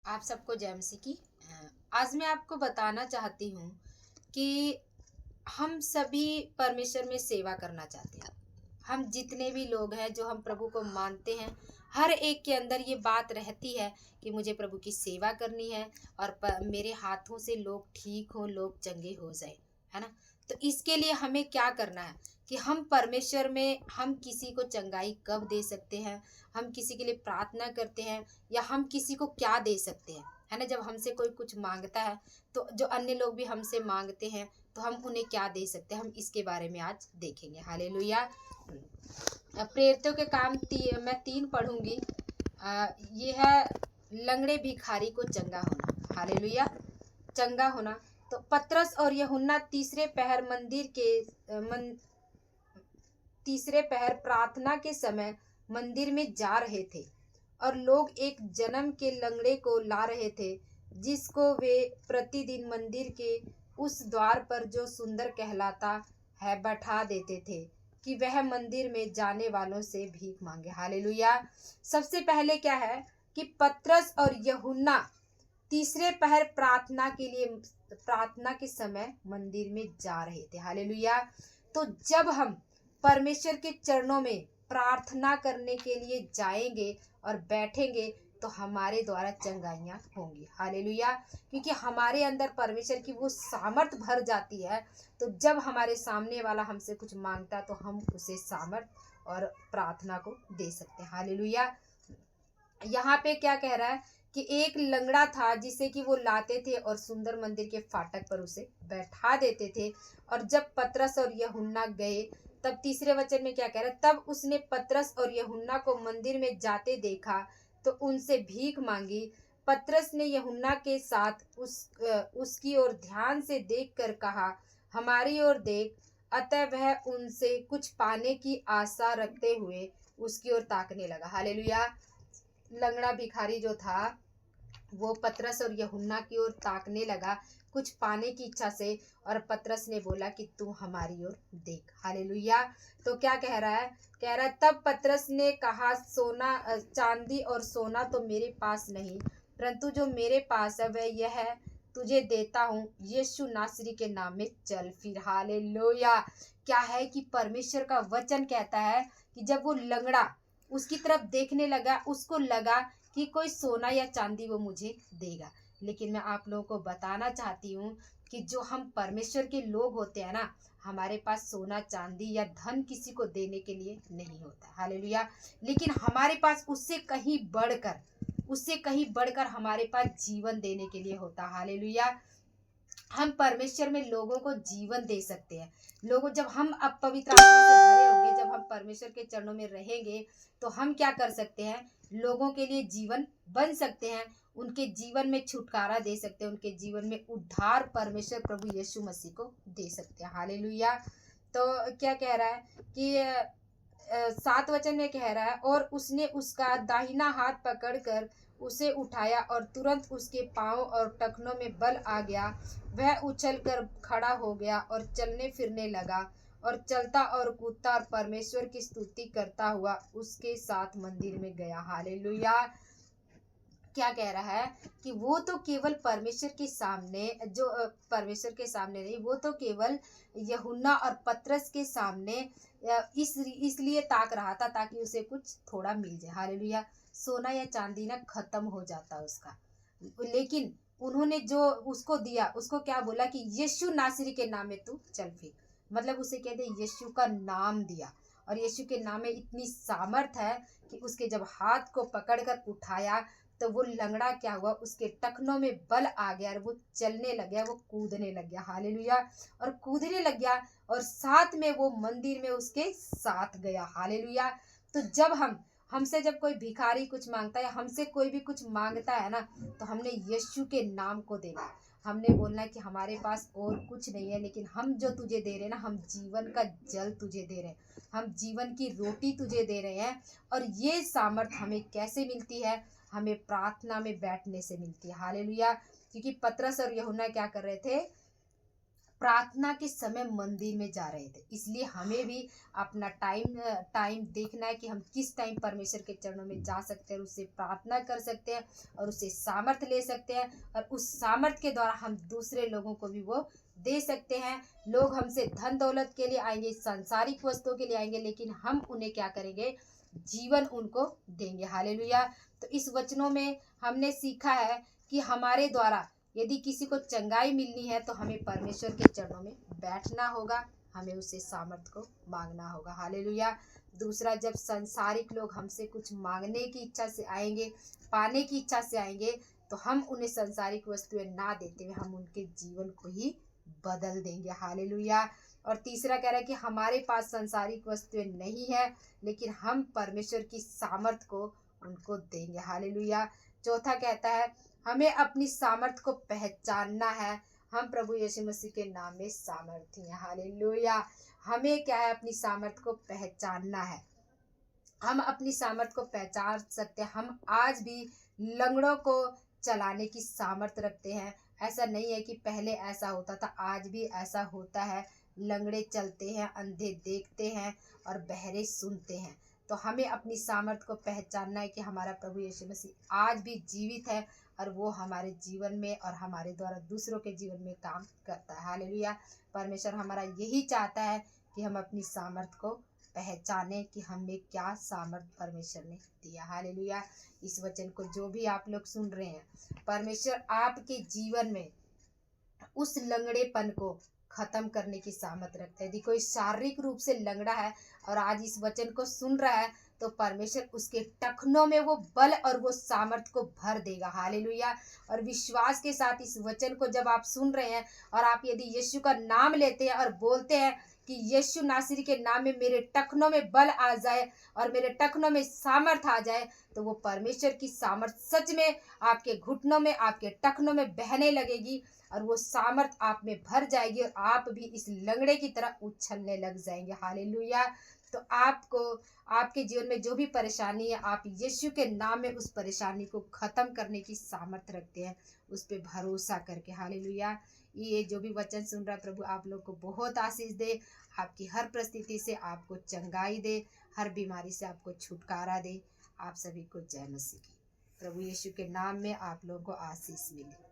आप सबको जय मसीह की। आज मैं आपको बताना चाहती हूँ कि हम सभी परमेश्वर में सेवा करना चाहते हैं। हम जितने भी लोग हैं जो हम प्रभु को मानते हैं, हर एक के अंदर ये बात रहती है कि मुझे प्रभु की सेवा करनी है और मेरे हाथों से लोग ठीक हो, लोग चंगे हो जाए, है ना। तो इसके लिए हमें क्या करना है कि हम परमेश्वर में हम किसी को चंगाई कब दे सकते हैं, हम किसी के लिए प्रार्थना करते हैं या हम किसी को क्या दे सकते हैं, है ना। जब हमसे कोई कुछ मांगता है तो जो अन्य लोग भी हमसे मांगते हैं तो हम उन्हें क्या दे सकते हैं, हम इसके बारे में आज देखेंगे। हालेलुया। प्रेरितों के काम मैं 3 पढ़ूंगी। ये है लंगड़े भिखारी को चंगा होना। हालेलुया। चंगा होना। तो पतरस और यूहन्ना तीसरे पहर प्रार्थना के समय मंदिर में जा रहे थे और लोग एक जन्म के लंगड़े को ला रहे थे, जिसको वे प्रतिदिन मंदिर के उस द्वार पर जो सुंदर कहलाता है बैठा देते थे कि वह मंदिर में जाने वालों से भीख मांगे। हालेलुया। सबसे पहले क्या है कि पतरस और यूहन्ना तीसरे पहर प्रार्थना के समय मंदिर में जा रहे थे। हालेलुया। तो जब हम परमेश्वर के चरणों में प्रार्थना करने के लिए जाएंगे और बैठेंगे तो हमारे द्वारा चंगाइयाँ होंगी। हालेलुया। क्योंकि हमारे अंदर परमेश्वर की वो सामर्थ भर जाती है। तो जब हमारे सामने वाला हमसे कुछ मांगता तो हम उसे सामर्थ और प्रार्थना को दे सकते हैं। हालेलुया। यहाँ पे क्या कह रहा है कि एक लंगड़ा था जिसे कि वो लाते थे और सुंदर मंदिर के फाटक पर उसे बैठा देते थे। और जब पतरस और यूहन्ना गए तब तीसरे वचन में क्या कह रहा है, तब उसने पतरस और यूहन्ना को मंदिर में जाते देखा तो उनसे भीख मांगी। पतरस ने यूहन्ना के साथ उसकी ओर ध्यान से देखकर कहा, हमारी ओर देख। अतः वह उनसे कुछ पाने की आशा रखते हुए उसकी ओर ताकने लगा। हालेलुया। लंगड़ा भिखारी जो था वो पतरस और यूहन्ना की ओर ताकने लगा कुछ पाने की इच्छा से, और पतरस ने बोला कि तू हमारी ओर देख। हालेलुया। तो क्या कह रहा है, कह रहा है तब पतरस ने कहा, सोना चांदी और सोना तो मेरे पास नहीं, परंतु जो मेरे पास है वह यह है, तुझे देता हूँ, यीशु नासरी के नाम में चल फिर। हालेलुया। क्या है कि परमेश्वर का वचन कहता है कि जब वो लंगड़ा उसकी तरफ देखने लगा, उसको लगा कि कोई सोना या चांदी वो मुझे देगा। लेकिन मैं आप लोगों को बताना चाहती हूँ कि जो हम परमेश्वर के लोग होते हैं ना, हमारे पास सोना चांदी या धन किसी को देने के लिए नहीं होता। हालेलुया। लेकिन हमारे पास उससे कहीं बढ़कर हमारे पास जीवन देने के लिए होता। हालेलुया। हम परमेश्वर में लोगों को जीवन दे सकते हैं। लोगों जब हम अब पवित्र आत्मा से भरे होंगे, जब हम परमेश्वर के चरणों में रहेंगे तो हम क्या कर सकते हैं, लोगों के लिए जीवन बन सकते हैं, उनके जीवन में छुटकारा दे सकते हैं, उनके जीवन में उद्धार परमेश्वर प्रभु यीशु मसीह को दे सकते हैं। हालेलुया। तो क्या कह रहा है कि 7 वचन में कह रहा है, और उसने उसका दाहिना हाथ पकड़कर उसे उठाया और तुरंत उसके पांव और टखनों में बल आ गया। वह उछलकर खड़ा हो गया और चलने फिरने लगा और चलता और कूदता और परमेश्वर की स्तुति करता हुआ उसके साथ मंदिर में गया। हालेलुया। क्या कह रहा है कि वो तो केवल परमेश्वर के सामने परमेश्वर के सामने नहीं, वो तो केवल यूहन्ना और पतरस के सामने इसलिए ताक रहा था ताकि उसे कुछ थोड़ा मिल जाए। हालेलुया। सोना या चांदी ना खत्म हो जाता उसका, लेकिन उन्होंने जो उसको दिया, उसको क्या बोला कि यीशु नासरी के नाम में तू चल फिर। मतलब उसे कहते यीशु का नाम दिया, और यीशु के नाम में इतनी सामर्थ है कि उसके जब हाथ को पकड़कर उठाया तो वो लंगड़ा क्या हुआ, उसके टखनों में बल आ गया और वो चलने लग गया, वो कूदने लग गया। हालेलुया। और कूदने लग गया और साथ में वो मंदिर में उसके साथ गया। हालेलुया। तो जब हमसे जब कोई भिखारी कुछ मांगता है, हमसे कोई भी कुछ मांगता है ना, तो हमने यीशु के नाम को देना। हमने बोलना कि हमारे पास और कुछ नहीं है, लेकिन हम जो तुझे दे रहे हैं ना, हम जीवन का जल तुझे दे रहे हैं, हम जीवन की रोटी तुझे दे रहे हैं। और ये सामर्थ हमें कैसे मिलती है, हमें प्रार्थना में बैठने से मिलती है। हालेलुया। क्योंकि पतरस और यूहन्ना क्या कर रहे थे, प्रार्थना के समय मंदिर में जा रहे थे। इसलिए हमें भी अपना टाइम देखना है कि हम किस टाइम परमेश्वर के चरणों में जा सकते हैं और उससे प्रार्थना कर सकते हैं और उससे सामर्थ्य ले सकते हैं, और उस सामर्थ्य के द्वारा हम दूसरे लोगों को भी वो दे सकते हैं। लोग हमसे धन दौलत के लिए आएंगे, सांसारिक वस्तुओं के लिए आएंगे, लेकिन हम उन्हें क्या करेंगे? जीवन उनको देंगे। हालेलुया। तो इस वचनों में हमने सीखा है कि हमारे द्वारा यदि किसी को चंगाई मिलनी है तो हमें परमेश्वर के चरणों में बैठना होगा, हमें उससे सामर्थ्य को मांगना होगा। हालेलुया। दूसरा, जब संसारिक लोग हमसे कुछ मांगने की इच्छा से आएंगे, पाने की इच्छा से आएंगे, तो हम उन्हें संसारिक वस्तुएं ना देते हुए हम उनके जीवन को ही बदल देंगे। हालेलुया। और तीसरा कह रहा है कि हमारे पास संसारिक वस्तुएं नहीं है, लेकिन हम परमेश्वर की सामर्थ्य को उनको देंगे। हालेलुया। चौथा कहता है हमें अपनी सामर्थ्य को पहचानना है। हम प्रभु यीशु मसीह के नाम में सामर्थी हैं। हालेलुया। हमें क्या है? अपनी सामर्थ्य को पहचानना है। हम अपनी सामर्थ्य को पहचान सकते हैं। हम आज भी लंगड़ों को चलाने की सामर्थ्य रखते हैं। ऐसा नहीं है कि पहले ऐसा होता था, आज भी ऐसा होता है। लंगड़े चलते हैं, अंधे देखते हैं और बहरे सुनते हैं। तो हमें अपनी सामर्थ्य को पहचानना है कि हमारा प्रभु यीशु मसीह आज भी जीवित है और वो हमारे जीवन में और हमारे द्वारा दूसरों के जीवन में काम करता है। हालेलुया। परमेश्वर हमारा यही चाहता है कि हम अपनी सामर्थ्य को पहचाने कि हमें क्या सामर्थ्य परमेश्वर ने दिया। हालेलुया। इस वचन को जो भी आप लोग सुन रहे हैं, परमेश्वर आपके जीवन में उस लंगड़ेपन को खत्म करने की सामर्थ्य रखता है। यदि कोई शारीरिक रूप से लंगड़ा है और आज इस वचन को सुन रहा है, तो परमेश्वर उसके टखनों में वो बल और वो सामर्थ्य को भर देगा। हालेलुया। और विश्वास के साथ इस वचन को जब आप सुन रहे हैं और आप यदि यीशु का नाम लेते हैं और बोलते हैं कि यीशु नासरी के नाम में मेरे टखनों में बल आ जाए और मेरे टखनों में सामर्थ आ जाए, तो वो परमेश्वर की सामर्थ सच में आपके घुटनों में, आपके टखनों में बहने लगेगी और वो सामर्थ आप में भर जाएगी और आप भी इस लंगड़े की तरह उछलने लग जाएंगे। हालेलुया। तो आपको आपके जीवन में जो भी परेशानी है, आप यीशु के नाम में उस परेशानी को खत्म करने की सामर्थ रखते हैं, उस पर भरोसा करके। हालेलुया। ये जो भी वचन सुन रहा है, प्रभु आप लोग को बहुत आशीष दे, आपकी हर परिस्थिति से आपको चंगाई दे, हर बीमारी से आपको छुटकारा दे। आप सभी को जय मसीह की। प्रभु यीशु के नाम में आप लोगों को आशीष मिले।